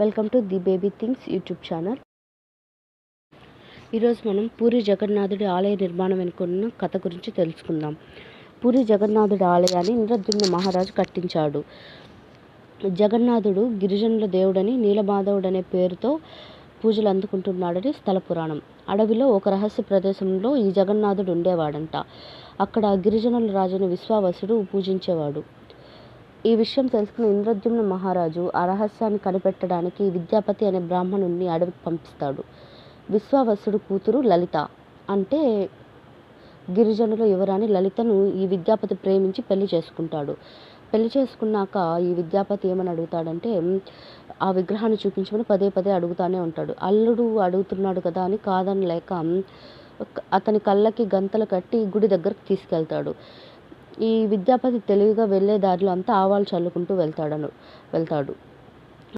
Welcome to the baby things YouTube channel. ఈరోజు మనం పూరి జగన్నాథుడి ఆలయ నిర్మాణం వెనుకున్న కథ గురించి తెలుసుకుందాం. పూరి జగన్నాథుడి ఆలయాన్ని ఇంద్రద్యుమ్న మహారాజు కట్టించాడు. జగన్నాథుడు గిరిజనుల దేవుడని, నీలమాధవుడనే పేరుతో పూజలు అందుకుంటున్నాడని స్థల పురాణం. అడవిలో ఒక రహస్య ప్రదేశంలో ఈ జగన్నాథుడు ఉండేవాడంట. అక్కడ గిరిజనుల రాజుని విశ్వావసుడు పూజించేవాడు. ఈ విషయం తెలుసుకున్న ఇంద్రద్యుమ్న మహారాజు ఆ రహస్యాన్ని కనిపెట్టడానికి విద్యాపతి అనే బ్రాహ్మణుణ్ణి అడవికి పంపిస్తాడు. విశ్వావసుడు కూతురు లలిత, అంటే గిరిజనుల యువరాణి లలితను ఈ విద్యాపతి ప్రేమించి పెళ్లి చేసుకుంటాడు. పెళ్లి చేసుకున్నాక ఈ విద్యాపతి ఏమని అడుగుతాడంటే, ఆ విగ్రహాన్ని చూపించమని పదే అడుగుతానే ఉంటాడు. అల్లుడు అడుగుతున్నాడు కదా అని కాదనలేక అతని కళ్ళకి గంతలు కట్టి గుడి దగ్గరకు తీసుకెళ్తాడు. ఈ విద్యాపతి తెలివిగా వెళ్లే దారిలో అంతా ఆవాలు చల్లుకుంటూ వెళ్తాడు.